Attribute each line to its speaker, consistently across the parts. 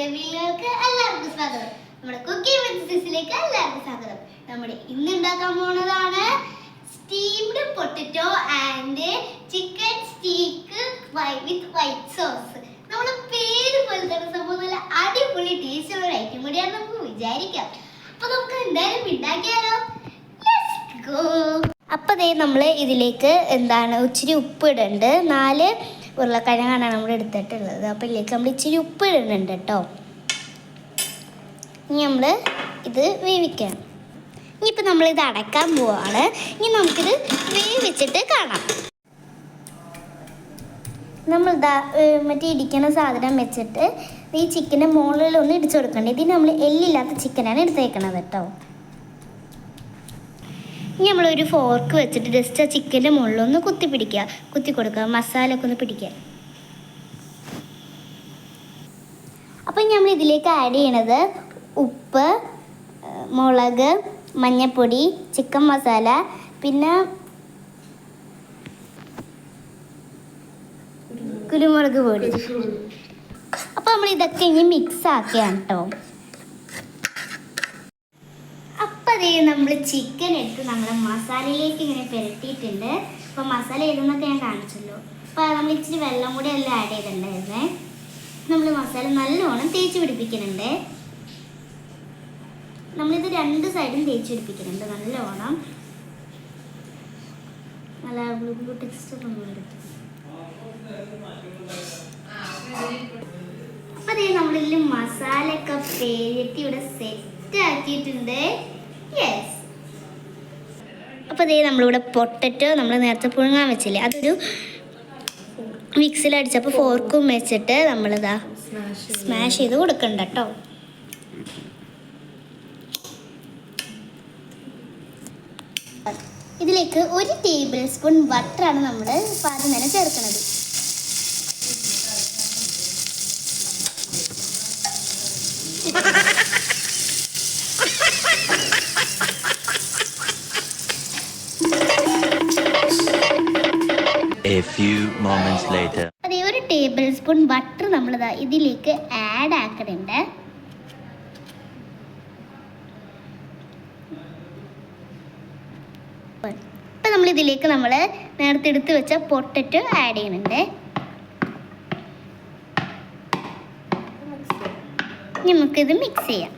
Speaker 1: വീഡിയോകൾക്ക് എല്ലാവർക്കും സ്വാഗതം. നമ്മുടെ കുക്കിംഗ് വിത്ത് സിസിലേക്ക് എല്ലാവർക്കും സ്വാഗതം. നമ്മുടെ ഇന്ന് ഉണ്ടാക്കാൻ പോകുന്നതാണ് steamed potato and chicken steak with white sauce. നമ്മുടെ പേര് പോലെ തന്നെ സംഭവം നല്ല അടിപൊളി ടേസ്റ്റ് ഉള്ള ഒരു ഐറ്റം കൂടിയാണ് നമുക്ക് വിചാരിക്കാം. അപ്പൊ നമുക്ക് എന്തായാലും ഉണ്ടാക്കിയാലോ. Let's go. അപ്പോൾ നമ്മൾ ഇതിലേക്ക് ഇച്ചിരി ഉപ്പ് ഇടുന്നുണ്ട്. 4 ഉരുളക്കിഴങ്ങാണ് നമ്മൾ എടുത്തിട്ടുള്ളത്. അപ്പോൾ ഇതിലേക്ക് നമ്മൾ ഇച്ചിരി ഉപ്പ് ഇടുന്നുണ്ട് കേട്ടോ. ഇനി നമ്മൾ ഇത് വേവിക്കണം. ഇനിയിപ്പോൾ നമ്മളിത് അടയ്ക്കാൻ പോവാണ്. ഇനി നമുക്കിത് വേവിച്ചിട്ട് കാണാം. നമ്മൾ മറ്റേ ഇടിക്കുന്ന സാധനം വെച്ചിട്ട് ഈ ചിക്കൻ്റെ മുകളിലൊന്ന് ഇടിച്ചു കൊടുക്കണ്ടേ. ഇതിന് നമ്മൾ എല്ലില്ലാത്ത ചിക്കനാണ് എടുത്തേക്കണത് കേട്ടോ. ഇനി നമ്മളൊരു ഫോർക്ക് വെച്ചിട്ട് ജസ്റ്റ് ആ ചിക്കൻ്റെ മുകളിലൊന്ന് കുത്തി കൊടുക്കുക, മസാല ഒക്കെ ഒന്ന് പിടിക്കുക. അപ്പം നമ്മൾ ഇതിലേക്ക് ആഡ് ചെയ്യണത് ഉപ്പ്, മുളക്, മഞ്ഞൾപ്പൊടി, ചിക്കൻ മസാല, പിന്നെ കുരുമുളക് പൊടി. അപ്പോൾ നമ്മൾ ഇതൊക്കെ ഇനി മിക്സ് ആക്കിയാണ് കേട്ടോ. നമ്മൾ ചിക്കൻ എടുത്ത് നമ്മുടെ മസാലയിലേക്ക് ഇങ്ങനെ പുരട്ടിയിട്ടുണ്ട്. അപ്പോൾ മസാല ഏതെന്നൊക്കെ ഞാൻ കാണിച്ചല്ലോ. അപ്പോൾ നമ്മൾ ഇച്ചിരി വെള്ളം കൂടി എല്ലാം ആഡ് ചെയ്തിട്ടുണ്ടായിരുന്നേ. നമ്മൾ മസാല നല്ലോണം തേച്ച് പിടിപ്പിക്കുന്നുണ്ട്. നമ്മളിത് 2 സൈഡും തേച്ച് പിടിപ്പിക്കുന്നുണ്ട് നല്ലോണം. നല്ല ടെക്സ്ചർ ഒന്നും എടുക്കും. അപ്പോൾ നമ്മളിതിൽ മസാല ഒക്കെ പേരിട്ട് ഇവിടെ സെറ്റ് ആക്കിയിട്ടുണ്ട്. യെസ്. അപ്പോൾ നമ്മളിവിടെ പൊട്ടറ്റോ നമ്മൾ നേരത്തെ പുഴുങ്ങാൻ വെച്ചില്ലേ, അതൊരു മിക്സിലടിച്ചപ്പോൾ ഫോർക്കും വെച്ചിട്ട് നമ്മളിതാ സ്മാഷ് ചെയ്ത് കൊടുക്കണ്ട കേട്ടോ. ഇതിലേക്ക് 1 ടേബിൾ സ്പൂൺ ബട്ടറാണ് നമ്മൾ ആദ്യം തന്നെ ചേർക്കുന്നത്.
Speaker 2: A few moments later.
Speaker 1: അതേ 1 ടേബിൾ സ്പൂൺ ബട്ടർ നമ്മളിതാ ഇതിലേക്ക് ആഡ് ആക്കുന്നുണ്ട്. ഇപ്പം നമ്മളിതിലേക്ക് നമ്മൾ നേരത്തെ എടുത്ത് വെച്ച പൊട്ടറ്റോ ആഡ് ചെയ്യുന്നുണ്ട്. നമുക്കിത് മിക്സ് ചെയ്യാം.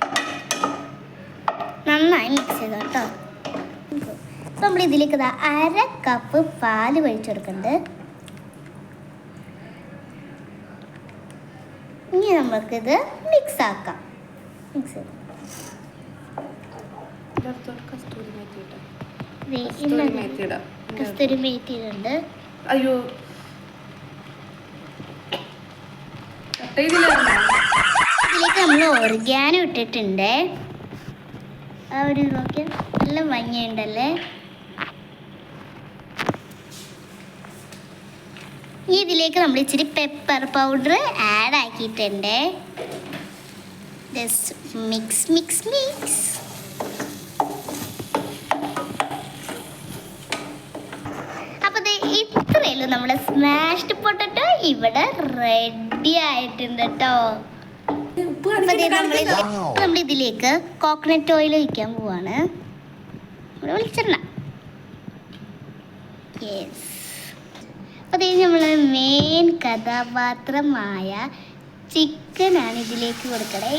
Speaker 1: നന്നായി മിക്സ് ചെയ്തോ കേട്ടോ. അപ്പോൾ നമ്മൾ ഇതിലേക്ക് 1/2 കപ്പ് പാല് ഒഴിച്ചെടുക്കുന്നുണ്ട്. ഇനി നമുക്കിത് മിക്സ് ആക്കാം. കസ്തൂരി മേത്തി ഇടുന്നുണ്ട്.
Speaker 3: അയ്യോ
Speaker 1: ഇതിലേക്ക് നമ്മൾ ഓർഗാനോ ഇട്ടിട്ടുണ്ട്. ആ ഒരു നോക്കിയാൽ നല്ല ഭംഗിയുണ്ടല്ലേ. ഇതിലേക്ക് നമ്മൾ ഇച്ചിരി പെപ്പർ പൗഡർ ആഡ് ആക്കിയിട്ടുണ്ട്. Just mix. അപ്പോൾ ഇത്രയല്ലോ നമ്മുടെ സ്മാഷ്ഡ് പൊട്ടറ്റോ ഇവിടെ റെഡി ആയിട്ടുണ്ട് കേട്ടോ. നമ്മളിതിലേക്ക് കോക്കനട്ട് ഓയിൽ ഒഴിക്കാൻ പോവാണ്. ഇവിടെ വെളിച്ചെണ്ണ. യെസ്. അപ്പോൾ നമ്മൾ മെയിൻ കഥാപാത്രമായ ചിക്കനാണ് ഇതിലേക്ക് കൊടുക്കണേ.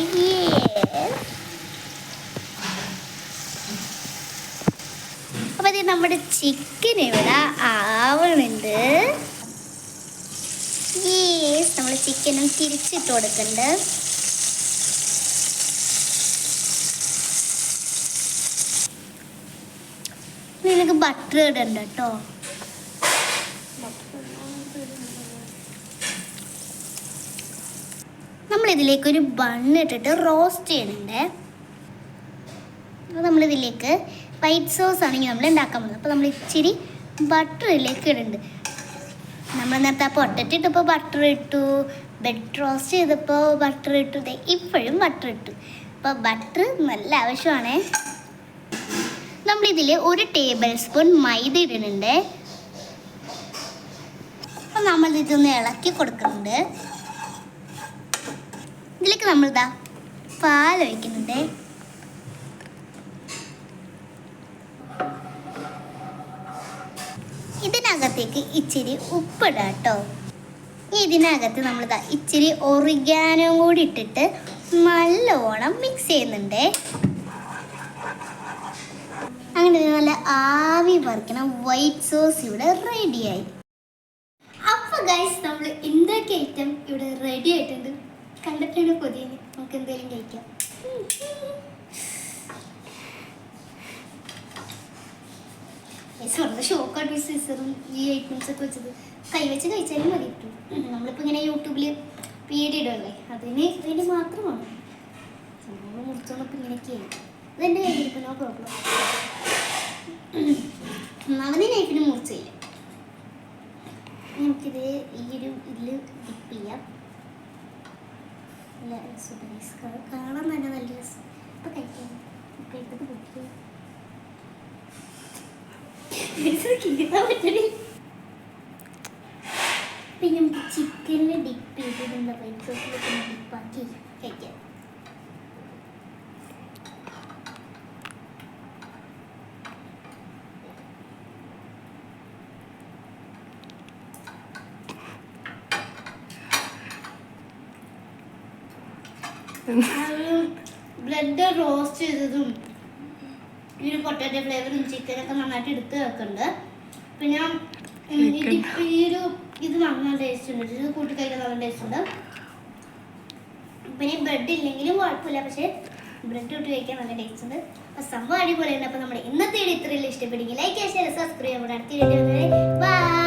Speaker 1: അപ്പോൾ നമ്മുടെ ചിക്കൻ ഇവിടെ ആവണുണ്ട്. നമ്മൾ ചിക്കനും തിരിച്ചിട്ട് കൊടുക്കുന്നുണ്ട്. ഇതിലേക്ക് ബട്ടർ ഇടണ്ട കേട്ടോ. നമ്മളിതിലേക്കൊരു ബണ്ണ് ഇട്ടിട്ട് റോസ്റ്റ് ചെയ്യുന്നുണ്ട്. അപ്പോൾ നമ്മളിതിലേക്ക് വൈറ്റ് സോസ് ആണെങ്കിൽ നമ്മൾ ഉണ്ടാക്കാൻ പോകുന്നത്. അപ്പോൾ നമ്മൾ ഇച്ചിരി ബട്ടർ ഇതിലേക്ക് ഇടുന്നുണ്ട്. നമ്മൾ നേരത്തെ പൊട്ടറ്റോ ഇട്ടപ്പോൾ ബട്ടർ ഇട്ടു, ബ്രെഡ് റോസ്റ്റ് ചെയ്തപ്പോൾ ബട്ടർ ഇട്ടു, ഇപ്പോഴും ബട്ടർ ഇട്ടു. അപ്പോൾ ബട്ടർ നല്ല ആവശ്യമാണ്. നമ്മളിതിൽ 1 ടേബിൾ സ്പൂൺ മൈദ ഇടുന്നുണ്ട്. അപ്പോൾ നമ്മളിതൊന്ന് ഇളക്കി കൊടുക്കുന്നുണ്ട്. ഇതിലേക്ക് നമ്മളിതാ പാൽ ഒഴിക്കുന്നുണ്ട്. ഇതിനകത്തേക്ക് ഇച്ചിരി ഉപ്പിടാം കേട്ടോ. ഇതിനകത്ത് നമ്മളിതാ ഇച്ചിരി ഒറിഗാനോ കൂടി ഇട്ടിട്ട് നല്ലോണം മിക്സ് ചെയ്യുന്നുണ്ട്. അങ്ങനെ നല്ല ആവി പറിക്കണ വൈറ്റ് സോസ് ഇവിടെ റെഡിയായി. അപ്പോൾ ഗൈസ് നമ്മൾ എന്തൊക്കെ ഐറ്റം ഇവിടെ റെഡി ആയിട്ടുണ്ട്. കണ്ടിട്ടാണ് കൊതിയുന്നത്. നമുക്ക് എന്തെങ്കിലും കഴിക്കാം. വളരെ ഷോക്കായിട്ട് സിസറും ഈ ഐറ്റംസ് ഒക്കെ വെച്ചത് കൈവച്ച് കഴിച്ചാലും മതി കിട്ടും. നമ്മളിപ്പോൾ ഇങ്ങനെ യൂട്യൂബിൽ വീഡിയോ ഇടല്ലേ, അതിന് വേണ്ടി മാത്രമാണ് നമ്മൾ മുറിച്ചോണ്ടപ്പോൾ ഇങ്ങനെയൊക്കെയായി. അതെൻ്റെ കയ്യിൽ നോ പ്രോബ്ലം. ഒന്നാമത് നൈഫിന് മുറിച്ചില്ല. നമുക്കിത് ഈ ഒരു ഇതിൽ ഡിപ്പ് ചെയ്യാം. നല്ല രസം, കാണാൻ തന്നെ നല്ല രസം. ഇപ്പം കഴിക്കാം. ഇപ്പം എടുത്തിട്ട് കുടിക്കും. പിന്നെ നമുക്ക് ചിക്കനിൽ ഡിപ്പ് ചെയ്ത് എന്താ വൈറ്റ് സോസിലേക്ക് ഡിപ്പാക്കി കഴിക്കാം. ബ്രെഡ് റോസ്റ്റ് ചെയ്തതും ഈ ഒരു പൊട്ടാറ്റോ ഫ്ലേവറും ചിക്കനൊക്കെ നന്നായിട്ട് എടുത്ത് വെക്കുന്നുണ്ട്. പിന്നെ ഈ ഒരു ഇത് നല്ല ടേസ്റ്റ് ഉണ്ട്. ഇത് കൂട്ടി കഴിക്കാൻ നല്ല ടേസ്റ്റ് ഉണ്ട്. പിന്നെ ബ്രെഡ് ഇല്ലെങ്കിലും കുഴപ്പമില്ല, പക്ഷേ ബ്രെഡ് ഇട്ട് കഴിക്കാൻ നല്ല ടേസ്റ്റ് ഉണ്ട്. അപ്പോൾ സംഭവം അടിപൊളിയുണ്ട്. അപ്പോൾ നമ്മുടെ ഇന്നത്തെ വീഡിയോ ഇത്രയും ഇഷ്ടപ്പെടുമെങ്കിൽ ലൈക്ക്, ഷെയർ, സബ്സ്ക്രൈബ് ചെയ്യാൻ. അടുത്ത വീഡിയോ ബൈ.